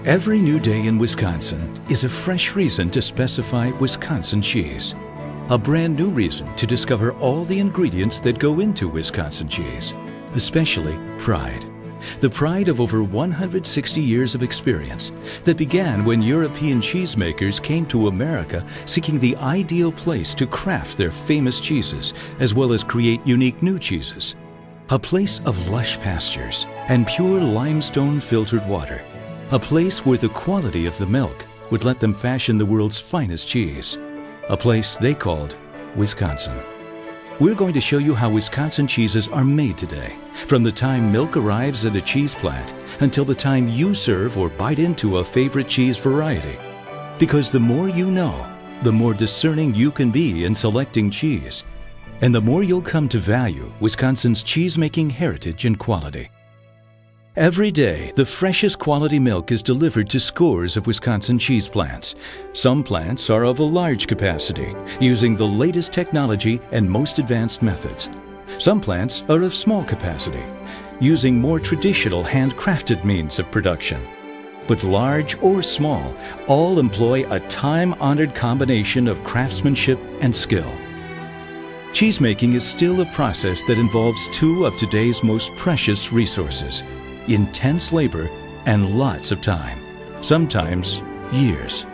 Every new day in Wisconsin is a fresh reason to specify Wisconsin cheese. A brand new reason to discover all the ingredients that go into Wisconsin cheese, especially pride. The pride of over 160 years of experience that began when European cheesemakers came to America seeking the ideal place to craft their famous cheeses as well as create unique new cheeses. A place of lush pastures and pure limestone filtered water. A place where the quality of the milk would let them fashion the world's finest cheese. A place they called Wisconsin. We're going to show you how Wisconsin cheeses are made today, from the time milk arrives at a cheese plant until the time you serve or bite into a favorite cheese variety. Because the more you know, the more discerning you can be in selecting cheese, and the more you'll come to value Wisconsin's cheese-making heritage and quality. Every day, the freshest quality milk is delivered to scores of Wisconsin cheese plants. Some plants are of a large capacity, using the latest technology and most advanced methods. Some plants are of small capacity, using more traditional handcrafted means of production. But large or small, all employ a time-honored combination of craftsmanship and skill. Cheesemaking is still a process that involves two of today's most precious resources: intense labor and lots of time, sometimes years.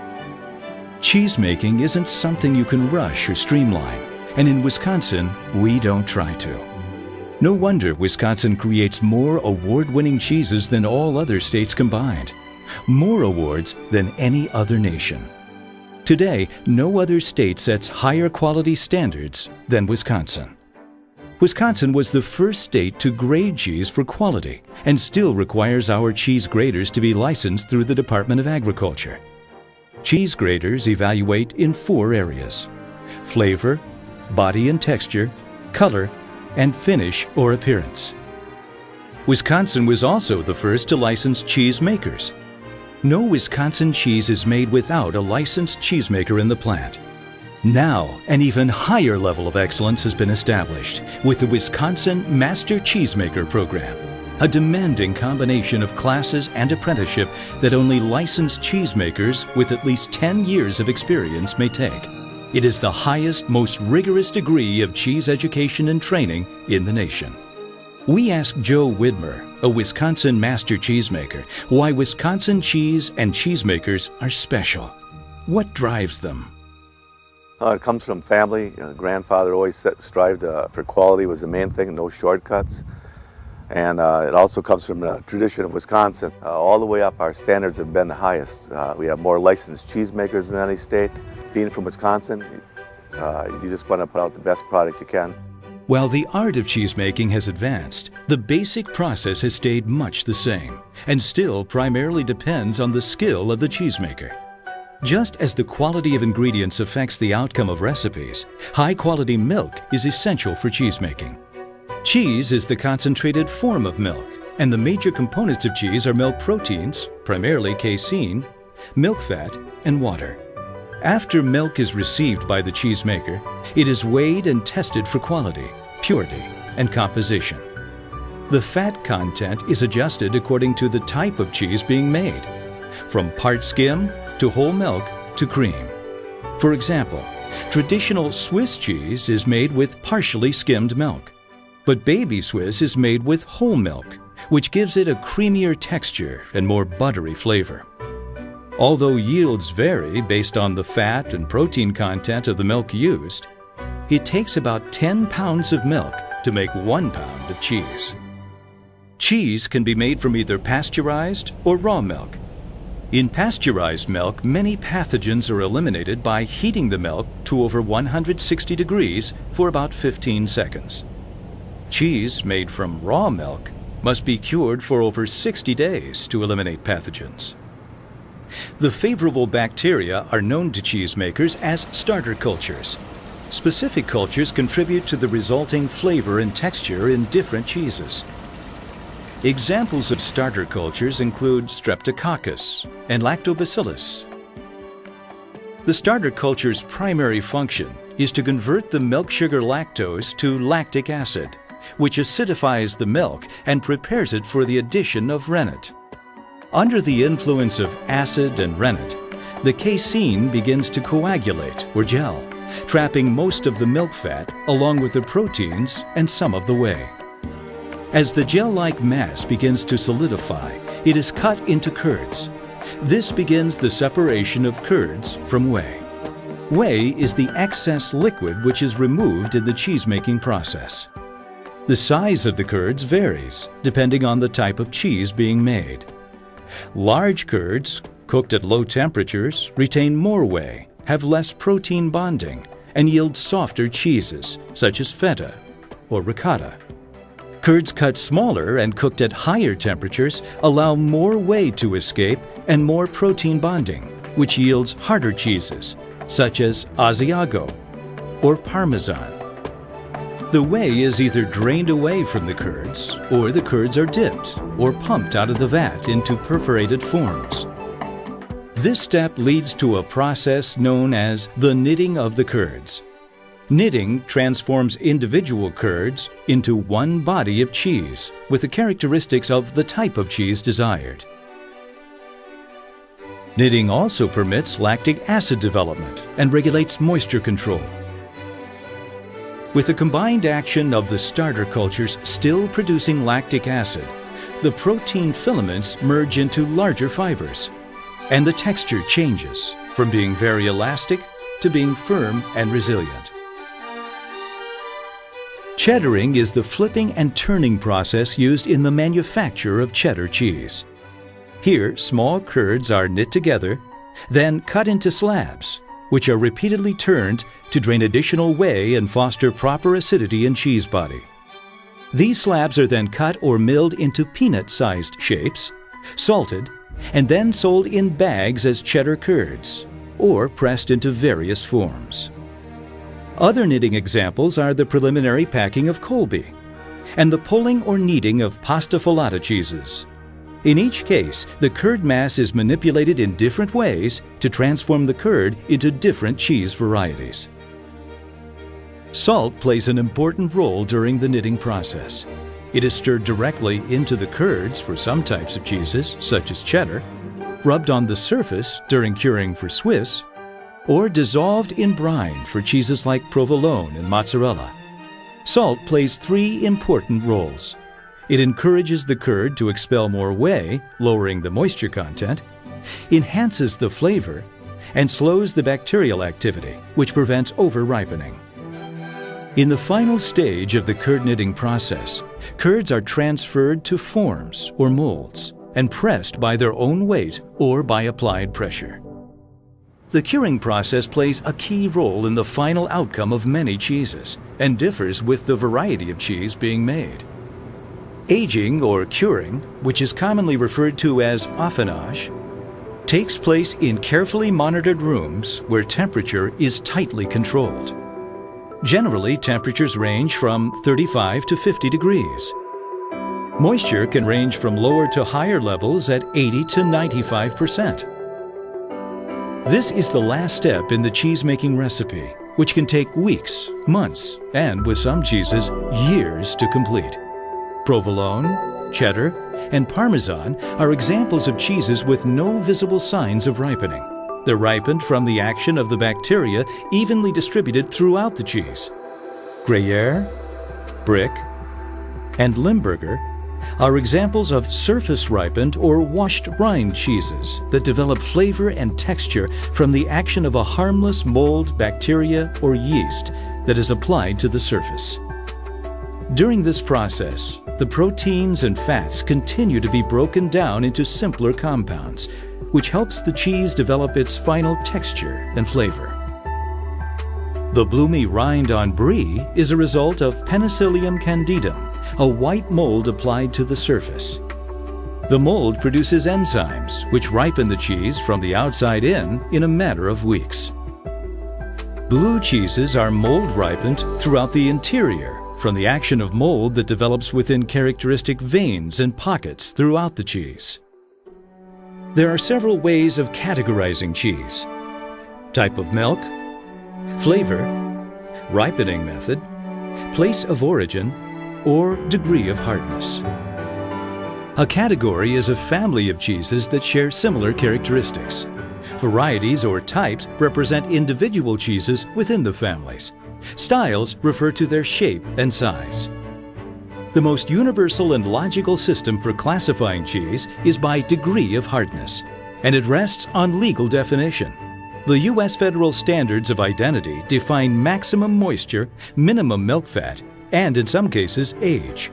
Cheesemaking isn't something you can rush or streamline, and in Wisconsin, we don't try to. No wonder Wisconsin creates more award-winning cheeses than all other states combined, more awards than any other nation. Today, no other state sets higher quality standards than Wisconsin. Wisconsin was the first state to grade cheese for quality and still requires our cheese graders to be licensed through the Department of Agriculture. Cheese graders evaluate in 4 areas: flavor, body and texture, color, and finish or appearance. Wisconsin was also the first to license cheesemakers. No Wisconsin cheese is made without a licensed cheesemaker in the plant. Now, an even higher level of excellence has been established with the Wisconsin Master Cheesemaker Program, a demanding combination of classes and apprenticeship that only licensed cheesemakers with at least 10 years of experience may take. It is the highest, most rigorous degree of cheese education and training in the nation. We asked Joe Widmer, a Wisconsin Master Cheesemaker, why Wisconsin cheese and cheesemakers are special. What drives them? It comes from family. Grandfather always strived for quality was the main thing, no shortcuts. And it also comes from the tradition of Wisconsin. All the way up, our standards have been the highest. We have more licensed cheesemakers than any state. Being from Wisconsin, you just want to put out the best product you can. While the art of cheesemaking has advanced, the basic process has stayed much the same and still primarily depends on the skill of the cheesemaker. Just as the quality of ingredients affects the outcome of recipes, high-quality milk is essential for cheesemaking. Cheese is the concentrated form of milk, and the major components of cheese are milk proteins, primarily casein, milk fat, and water. After milk is received by the cheesemaker, it is weighed and tested for quality, purity, and composition. The fat content is adjusted according to the type of cheese being made, from part skim to whole milk to cream. For example, traditional Swiss cheese is made with partially skimmed milk, but baby Swiss is made with whole milk, which gives it a creamier texture and more buttery flavor. Although yields vary based on the fat and protein content of the milk used, it takes about 10 pounds of milk to make 1 pound of cheese. Cheese can be made from either pasteurized or raw milk. In pasteurized milk, many pathogens are eliminated by heating the milk to over 160 degrees for about 15 seconds. Cheese made from raw milk must be cured for over 60 days to eliminate pathogens. The favorable bacteria are known to cheesemakers as starter cultures. Specific cultures contribute to the resulting flavor and texture in different cheeses. Examples of starter cultures include Streptococcus and Lactobacillus. The starter culture's primary function is to convert the milk sugar lactose to lactic acid, which acidifies the milk and prepares it for the addition of rennet. Under the influence of acid and rennet, the casein begins to coagulate or gel, trapping most of the milk fat along with the proteins and some of the whey. As the gel-like mass begins to solidify, it is cut into curds. This begins the separation of curds from whey. Whey is the excess liquid which is removed in the cheese-making process. The size of the curds varies depending on the type of cheese being made. Large curds, cooked at low temperatures, retain more whey, have less protein bonding, and yield softer cheeses, such as feta or ricotta. Curds cut smaller and cooked at higher temperatures allow more whey to escape and more protein bonding, which yields harder cheeses, such as Asiago or Parmesan. The whey is either drained away from the curds, or the curds are dipped or pumped out of the vat into perforated forms. This step leads to a process known as the knitting of the curds. Knitting transforms individual curds into one body of cheese with the characteristics of the type of cheese desired. Knitting also permits lactic acid development and regulates moisture control. With the combined action of the starter cultures still producing lactic acid, the protein filaments merge into larger fibers, and the texture changes from being very elastic to being firm and resilient. Cheddaring is the flipping and turning process used in the manufacture of cheddar cheese. Here, small curds are knit together, then cut into slabs, which are repeatedly turned to drain additional whey and foster proper acidity in cheese body. These slabs are then cut or milled into peanut-sized shapes, salted, and then sold in bags as cheddar curds, or pressed into various forms. Other knitting examples are the preliminary packing of Colby and the pulling or kneading of pasta filata cheeses. In each case, the curd mass is manipulated in different ways to transform the curd into different cheese varieties. Salt plays an important role during the knitting process. It is stirred directly into the curds for some types of cheeses, such as cheddar, rubbed on the surface during curing for Swiss, or dissolved in brine for cheeses like provolone and mozzarella. Salt plays three important roles. It encourages the curd to expel more whey, lowering the moisture content, enhances the flavor, and slows the bacterial activity, which prevents over-ripening. In the final stage of the curd knitting process, curds are transferred to forms or molds and pressed by their own weight or by applied pressure. The curing process plays a key role in the final outcome of many cheeses and differs with the variety of cheese being made. Aging or curing, which is commonly referred to as affinage, takes place in carefully monitored rooms where temperature is tightly controlled. Generally, temperatures range from 35 to 50 degrees. Moisture can range from lower to higher levels at 80 to 95%. This is the last step in the cheese-making recipe, which can take weeks, months, and with some cheeses, years to complete. Provolone, cheddar, and Parmesan are examples of cheeses with no visible signs of ripening. They're ripened from the action of the bacteria evenly distributed throughout the cheese. Gruyere, Brick, and Limburger are examples of surface-ripened or washed rind cheeses that develop flavor and texture from the action of a harmless mold, bacteria, or yeast that is applied to the surface. During this process, the proteins and fats continue to be broken down into simpler compounds, which helps the cheese develop its final texture and flavor. The bloomy rind on brie is a result of Penicillium candidum, a white mold applied to the surface. The mold produces enzymes which ripen the cheese from the outside in a matter of weeks. Blue cheeses are mold ripened throughout the interior from the action of mold that develops within characteristic veins and pockets throughout the cheese. There are several ways of categorizing cheese: type of milk, flavor, ripening method, place of origin, or degree of hardness. A category is a family of cheeses that share similar characteristics. Varieties or types represent individual cheeses within the families. Styles refer to their shape and size. The most universal and logical system for classifying cheese is by degree of hardness, and it rests on legal definition. The U.S. Federal Standards of Identity define maximum moisture, minimum milk fat, and in some cases, age.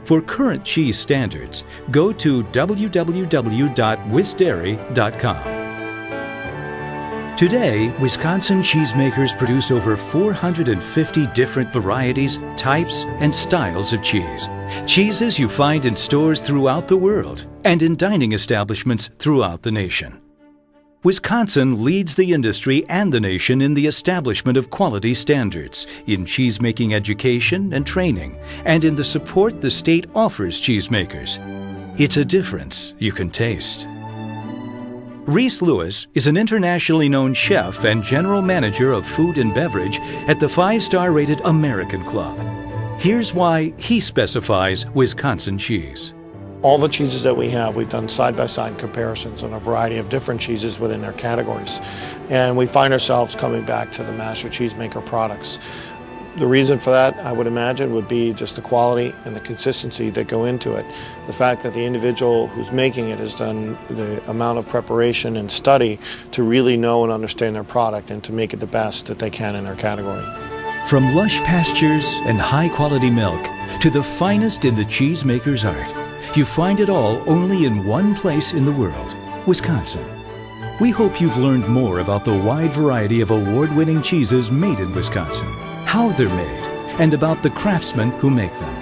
For current cheese standards, go to www.wisdairy.com. Today, Wisconsin cheesemakers produce over 450 different varieties, types, and styles of cheese. Cheeses you find in stores throughout the world and in dining establishments throughout the nation. Wisconsin leads the industry and the nation in the establishment of quality standards, in cheesemaking education and training, and in the support the state offers cheesemakers. It's a difference you can taste. Reese Lewis is an internationally known chef and general manager of food and beverage at the 5-star rated American Club. Here's why he specifies Wisconsin cheese. All the cheeses that we have, we've done side-by-side comparisons on a variety of different cheeses within their categories. And we find ourselves coming back to the master cheesemaker products. The reason for that, I would imagine, would be just the quality and the consistency that go into it. The fact that the individual who's making it has done the amount of preparation and study to really know and understand their product and to make it the best that they can in their category. From lush pastures and high-quality milk to the finest in the cheesemaker's art, you find it all only in one place in the world, Wisconsin. We hope you've learned more about the wide variety of award-winning cheeses made in Wisconsin, how they're made, and about the craftsmen who make them.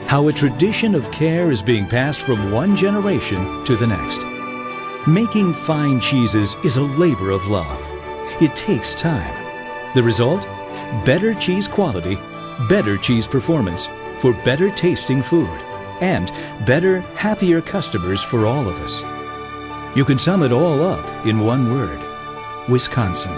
How a tradition of care is being passed from one generation to the next. Making fine cheeses is a labor of love. It takes time. The result? Better cheese quality, better cheese performance for better tasting food, and better, happier customers for all of us. You can sum it all up in one word: Wisconsin.